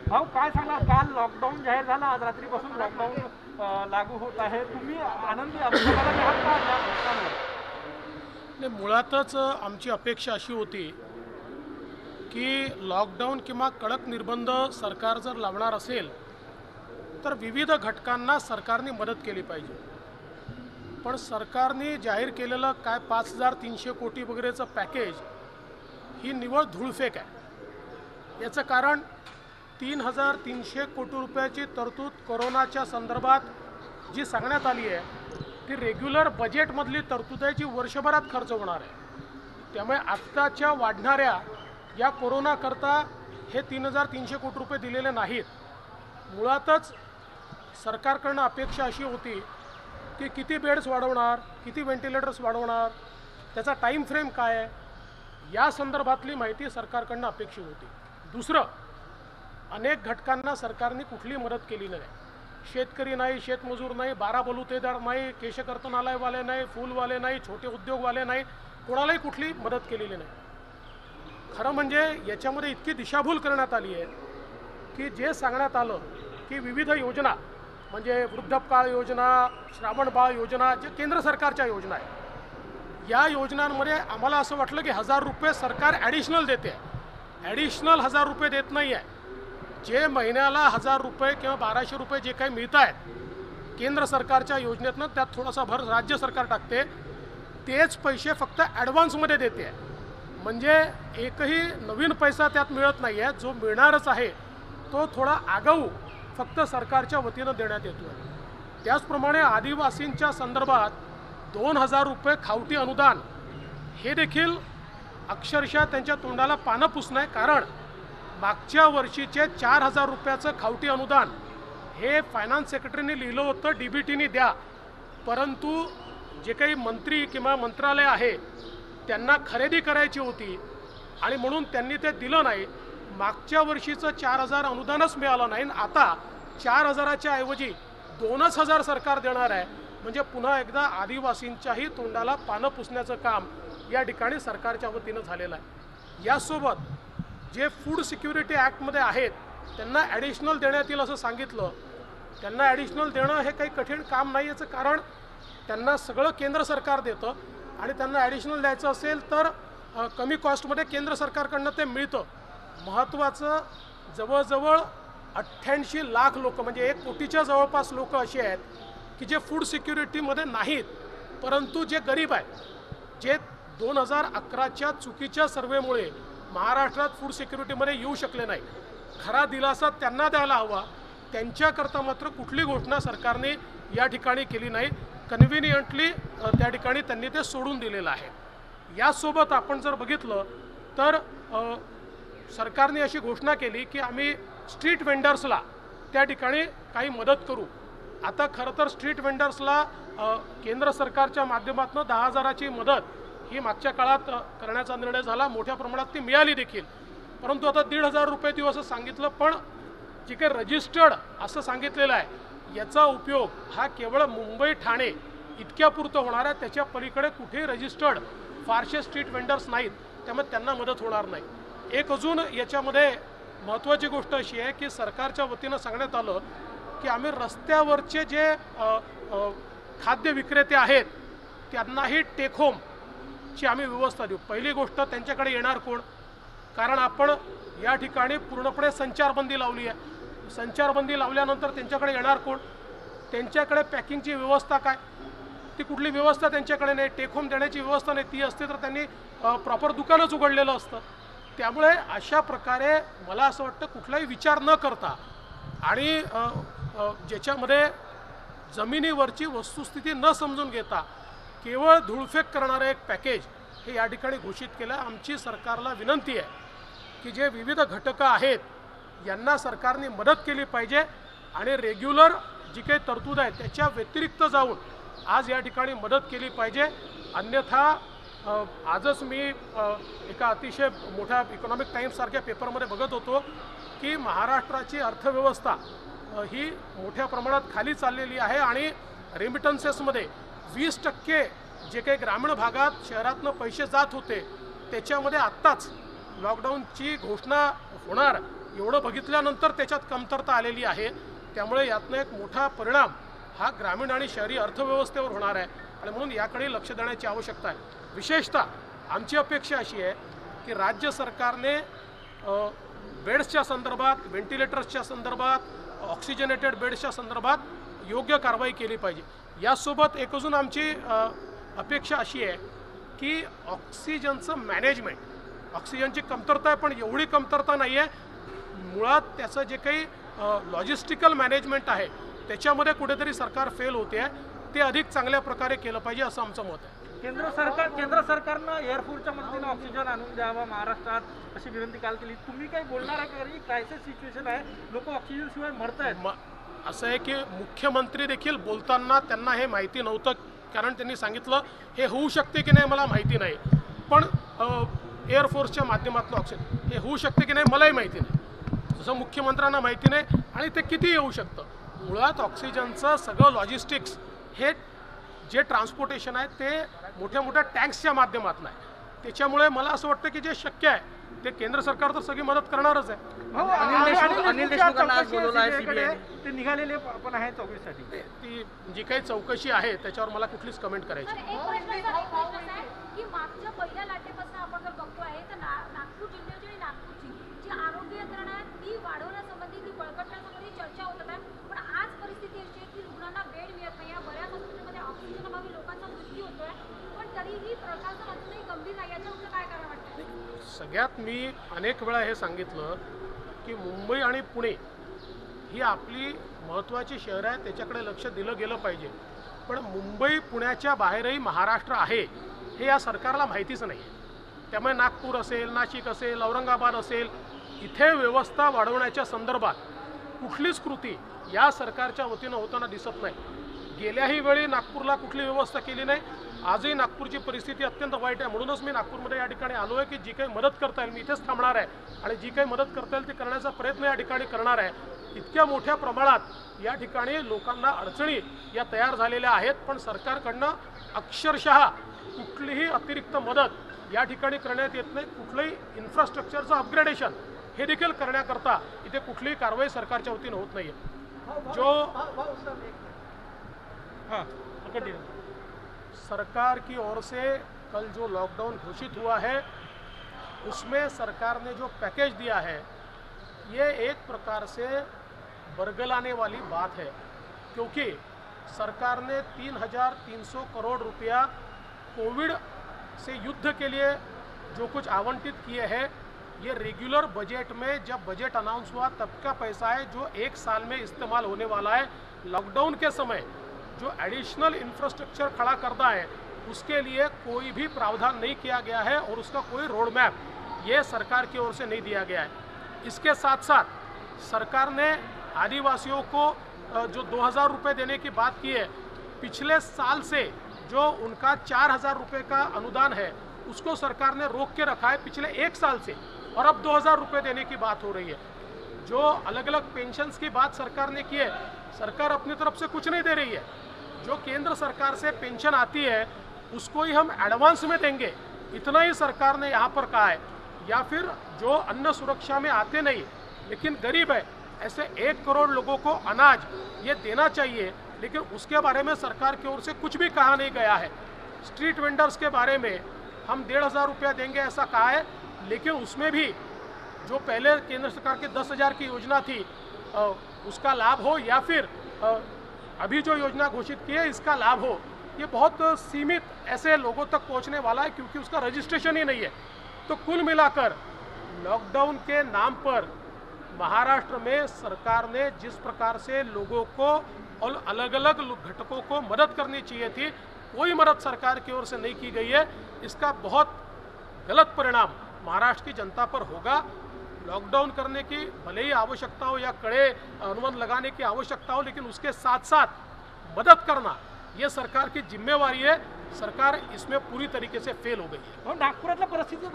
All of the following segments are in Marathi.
भाऊ काय सांगणार, काल लॉकडाऊन जाहीर झाला, आज रात्रीपासून लॉकडाऊन लागू होत आहे. तुम्ही आनंदी समाधानी आहात का या घटनांवर? नाही, मुळातच आमची अपेक्षा अशी होती की लॉकडाऊन किंवा कडक निर्बंध सरकार जर लावणार असेल तर विविध घटकांना सरकारने मदत केली पाहिजे. पण सरकारने जाहीर केलेलं काय 5,300 कोटी वगैरेचं पॅकेज ही निव्वळ धूळफेक आहे. याचं कारण 3,300 कोटी रुपयाची तरतूद कोरोनाच्या संदर्भात जी सांगण्यात आली आहे ती रेग्युलर बजेटमधली तरतूद आहे, जी वर्षभरात खर्च होणार आहे. त्यामुळे आत्ताच्या वाढणाऱ्या या कोरोनाकरता हे 3,300 कोटी रुपये दिलेले नाहीत. मुळातच सरकारकडनं अपेक्षा अशी होती की किती बेड्स वाढवणार, किती व्हेंटिलेटर्स वाढवणार, त्याचा टाईम फ्रेम काय आहे, या संदर्भातली माहिती सरकारकडनं अपेक्षित होती. दुसरं, अनेक घटकांना सरकारने कुठली मदत केली नाही. शेतकरी नाही, शेतमजूर नाही, 12 बलुतेदार नाही, केशकर्तनालयवाले नाही, फूलवाले नाही, छोटे उद्योगवाले नाही, कोणालाही कुठली मदत केलेली नाही. खरं म्हणजे याच्यामध्ये इतकी दिशाभूल करण्यात आली आहे की जे सांगण्यात आलं की विविध योजना म्हणजे वृद्धपकाळ योजना, श्रावणबाळ योजना, जे केंद्र सरकारच्या योजना आहेत, या योजनांमध्ये आम्हाला असं वाटलं की 1,000 रुपये सरकार ॲडिशनल देते. ॲडिशनल 1,000 रुपये देत नाही आहे. जे महिन्याला 1,000 रुपये किंवा 1,200 रुपये जे काही मिळत आहेत केंद्र सरकारच्या योजनेतनं, त्यात थोडासा भर राज्य सरकार टाकते, तेच पैसे फक्त ॲडव्हान्समध्ये देते आहे. म्हणजे एकही नवीन पैसा त्यात मिळत नाही आहे. जो मिळणारच आहे तो थोडा आगाऊ फक्त सरकारच्या वतीनं देण्यात येतो आहे. त्याचप्रमाणे आदिवासींच्या संदर्भात 2,000 रुपये खावटी अनुदान हे देखील अक्षरशः त्यांच्या तोंडाला पानं पुसणं आहे. कारण मागच्या वर्षीचे 4,000 रुपयाचं खावटी अनुदान हे फायनान्स सेक्रेटरीने लिहिलं होतं DBTने द्या, परंतु जे काही मंत्री किंवा मंत्रालय आहे त्यांना खरेदी करायची होती आणि म्हणून त्यांनी ते दिलं नाही. मागच्या वर्षीचं 4,000 अनुदानच मिळालं नाही. आता 4,000च्या ऐवजी 2,000 सरकार देणार आहे. म्हणजे पुन्हा एकदा आदिवासींच्याही तोंडाला पानं पुसण्याचं काम या ठिकाणी सरकारच्या वतीनं झालेलं आहे. यासोबत जे फूड सिक्युरिटी ॲक्टमध्ये आहेत त्यांना ॲडिशनल देण्यात येईल असं सांगितलं. त्यांना ॲडिशनल देणं हे काही कठीण काम नाही. याचं कारण त्यांना सगळं केंद्र सरकार देतं आणि त्यांना ॲडिशनल द्यायचं असेल तर कमी कॉस्टमध्ये केंद्र सरकारकडनं ते मिळतं. महत्त्वाचं, जवळजवळ 88 लाख लोक म्हणजे 1 कोटीच्या जवळपास लोक असे आहेत की जे फूड सिक्युरिटीमध्ये नाहीत, परंतु जे गरीब आहेत, जे 2011च्या चुकीच्या सर्वेमुळे महाराष्ट्रात फूड सिक्युरिटीमध्ये येऊ शकले नाही. खरा दिलासा त्यांना द्यायला हवा. त्यांच्याकरता मात्र कुठली घोषणा सरकारने या ठिकाणी केली नाही. कन्व्हिनियंटली त्या ठिकाणी त्यांनी ते सोडून दिलेलं आहे. यासोबत आपण जर बघितलं तर सरकारने अशी घोषणा केली की आम्ही स्ट्रीट वेंडर्सला त्या ठिकाणी काही मदत करू. आता खरं तर स्ट्रीट वेंडर्सला केंद्र सरकारच्या माध्यमातून 10,000ची मदत ही मागच्या काळात करण्याचा निर्णय झाला. मोठ्या प्रमाणात ती मिळाली देखील, परंतु आता 1,500 रुपये देऊ असं सांगितलं. पण जे काही रजिस्टर्ड असं सांगितलेलं आहे याचा उपयोग हा केवळ मुंबई ठाणे इतक्यापुरतं होणार आहे. त्याच्या पलीकडे कुठेही रजिस्टर्ड फारसे स्ट्रीट वेंडर्स नाहीत, त्यामुळे त्यांना मदत होणार नाही. एक अजून याच्यामध्ये महत्त्वाची गोष्ट अशी आहे की सरकारच्या वतीनं सांगण्यात आलं की आम्ही रस्त्यावरचे जे खाद्य विक्रेते आहेत त्यांनाही टेक होमची आम्ही व्यवस्था देऊ. पहिली गोष्ट, त्यांच्याकडे येणार कोण? कारण आपण या ठिकाणी पूर्णपणे संचारबंदी लावली आहे. संचारबंदी लावल्यानंतर त्यांच्याकडे येणार कोण? त्यांच्याकडे पॅकिंगची व्यवस्था काय? ती कुठली व्यवस्था त्यांच्याकडे नाही. टेक होम देण्याची व्यवस्था नाही. ती असते तर त्यांनी प्रॉपर दुकानच उघडलेलं असतं. त्यामुळे अशा प्रकारे मला असं वाटतं कुठलाही विचार न करता आणि ज्याच्यामध्ये जमिनीवरची वस्तुस्थिती न समजून घेता केवळ धूळफेक करणारं एक पॅकेज हे या ठिकाणी घोषित केलं. आमची सरकारला विनंती आहे की जे विविध घटकं आहेत यांना सरकारने मदत केली पाहिजे आणि रेग्युलर जी काही तरतूद आहे त्याच्या व्यतिरिक्त जाऊन आज या ठिकाणी मदत केली पाहिजे. अन्यथा आजच मी एका अतिशय मोठ्या इकॉनॉमिक टाइम्ससारख्या पेपरमध्ये बघत होतो की महाराष्ट्राची अर्थव्यवस्था ही मोठ्या प्रमाणात खाली चाललेली आहे आणि रेमिटन्सेसमध्ये 20% जे काही ग्रामीण भागात शहरातनं पैसे जात होते त्याच्यामध्ये आत्ताच लॉकडाऊनची घोषणा होणार एवढं बघितल्यानंतर त्याच्यात कमतरता आलेली आहे. त्यामुळे यातनं एक मोठा परिणाम हा ग्रामीण आणि शहरी अर्थव्यवस्थेवर होणार आहे आणि म्हणून याकडे लक्ष देण्याची आवश्यकता आहे. विशेषतः आमची अपेक्षा अशी आहे की राज्य सरकारने बेड्सच्या संदर्भात, व्हेंटिलेटर्सच्या संदर्भात, ऑक्सिजनेटेड बेड्सच्या संदर्भात योग्य कारवाई केली पाहिजे. यासोबत एक अजून आमची अपेक्षा अशी आहे की ऑक्सिजनचं मॅनेजमेंट, ऑक्सिजनची कमतरता आहे पण एवढी कमतरता नाही आहे, मुळात त्याचं जे काही लॉजिस्टिकल मॅनेजमेंट आहे त्याच्यामध्ये कुठेतरी सरकार फेल होते आहे, ते अधिक चांगल्या प्रकारे केलं पाहिजे असं आमचं मत आहे. केंद्र सरकारनं एअरफोर्सच्या मदतीनं ऑक्सिजन आणून द्यावा महाराष्ट्रात अशी विनंती काल केली. तुम्ही काही बोलणार आहे का? ही क्रायसिस सिच्युएशन आहे, लोक ऑक्सिजन शिवाय मरत आहेत. असं आहे की मुख्यमंत्री देखील बोलताना त्यांना हे माहिती नव्हतं, कारण त्यांनी सांगितलं हे होऊ शकते की नाही मला माहिती नाही, पण एअरफोर्सच्या माध्यमातून ऑक्सिजन हे होऊ शकते की नाही मलाही माहिती नाही, जसं मुख्यमंत्र्यांना माहिती नाही आणि ते किती येऊ शकतं. मुळात ऑक्सिजनचं सगळं लॉजिस्टिक्स हे जे ट्रान्सपोर्टेशन आहे ते मोठ्या मोठ्या टँक्सच्या माध्यमातून आहे. त्याच्यामुळे मला असं वाटतं की जे शक्य आहे ते केंद्र सरकार तर सगळी मदत करणारच आहे. अनिल देशमुखांना आज बोलवलं आहे सीबीआय, ते निघालेले पण आहे चौकशीसाठी. ती जी काही चौकशी आहे त्याच्यावर मला कुठलीच कमेंट करायची. मागच्या पहिल्या लाटेपासून आपण जर बघतो आहे तर नागपूर जिल्ह्याची आणि नागपूरची जी आरोग्य यंत्रणा आहे ती वाढवण्यासंबंधी, ती बळकटण्यासंबंधी चर्चा होत आहे. पण आज परिस्थिती अशी आहे की रुग्णांना बेड मिळत नाही. बऱ्याच हॉस्पिटलमध्ये ऑक्सिजन अभावी लोकांचा मृत्यू होतोय, पण तरीही प्रशासन अजूनही गंभीर नाही. याच्यावर काय करावं वाटतं? सगळ्यात मी अनेक वेळा हे सांगितलं की मुंबई आणि पुणे ही आपली महत्त्वाची शहरं आहेत, त्याच्याकडे लक्ष दिलं गेलं पाहिजे. पण मुंबई पुण्याच्या बाहेरही महाराष्ट्र आहे हे या सरकारला माहितीच नाही आहे. त्यामुळे नागपूर असेल, नाशिक असेल, औरंगाबाद असेल, इथे व्यवस्था वाढवण्याच्या संदर्भात कुठलीच कृती या सरकारच्या वतीनं होताना दिसत नाही. गेल्याही वेळी नागपूरला कुठली व्यवस्था केली नाही. आजही नागपूरची परिस्थिती अत्यंत वाईट आहे. म्हणूनच मी नागपूरमध्ये या ठिकाणी आलो आहे की जी काही मदत करता येईल मी इथेच थांबणार आहे आणि जी काही मदत करता येईल ती करण्याचा प्रयत्न या ठिकाणी करणार आहे. इतक्या मोठ्या प्रमाणात या ठिकाणी लोकांना अडचणी या तयार झालेल्या आहेत, पण सरकारकडनं अक्षरशः कुठलीही अतिरिक्त मदत या ठिकाणी करण्यात येत नाही. कुठलंही इन्फ्रास्ट्रक्चरचं अपग्रेडेशन हे देखील करण्याकरता इथे कुठलीही कारवाई सरकारच्या वतीनं होत नाही आहे. सरकार की ओर से कल जो लॉकडाउन घोषित हुआ है उसमें सरकार ने जो पैकेज दिया है ये एक प्रकार से बरगलाने वाली बात है, क्योंकि सरकार ने 3,300 करोड़ रुपया कोविड से युद्ध के लिए जो कुछ आवंटित किए हैं ये रेगुलर बजट में जब बजट अनाउंस हुआ तब का पैसा है जो 1 साल में इस्तेमाल होने वाला है. लॉकडाउन के समय जो एडिशनल इंफ्रास्ट्रक्चर खड़ा करना है उसके लिए कोई भी प्रावधान नहीं किया गया है और उसका कोई रोड मैप ये सरकार की ओर से नहीं दिया गया है. इसके साथ साथ सरकार ने आदिवासियों को जो 2,000 रुपये देने की बात की है, पिछले साल से जो उनका 4,000 रुपये का अनुदान है उसको सरकार ने रोक के रखा है पिछले 1 साल से, और अब 2,000 रुपये देने की बात हो रही है. जो अलग अलग पेंशन्स की बात सरकार ने की है, सरकार अपनी तरफ से कुछ नहीं दे रही है. जो केंद्र सरकार से पेंशन आती है उसको ही हम एडवांस में देंगे, इतना ही सरकार ने यहाँ पर कहा है. या फिर जो अन्न सुरक्षा में आते नहीं लेकिन गरीब है, ऐसे 1 करोड़ लोगों को अनाज ये देना चाहिए, लेकिन उसके बारे में सरकार की ओर से कुछ भी कहा नहीं गया है. स्ट्रीट वेंडर्स के बारे में हम 1,500 रुपया देंगे ऐसा कहा है, लेकिन उसमें भी जो पहले केंद्र सरकार की 10,000 की योजना थी उसका लाभ हो या फिर अभी जो योजना घोषित की है इसका लाभ हो, ये बहुत सीमित ऐसे लोगों तक पहुंचने वाला है क्योंकि उसका रजिस्ट्रेशन ही नहीं है. तो कुल मिलाकर लॉकडाउन के नाम पर महाराष्ट्र में सरकार ने जिस प्रकार से लोगों को और अलग अलग घटकों को मदद करनी चाहिए थी, कोई मदद सरकार की ओर से नहीं की गई है. इसका बहुत गलत परिणाम महाराष्ट्र की जनता पर होगा. लॉकडाउन करने की भले ही आवश्यकता हो या कड़े अनुबंध लगाने की आवश्यकता हो, लेकिन उसके साथ साथ मदद करना ये सरकार की जिम्मेवारी है. सरकार इसमें पूरी तरीके से फेल हो गई है. नागपुरातल्या परिस्थिती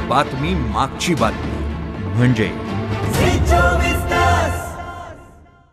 बातमी मागची बातमी म्हणजे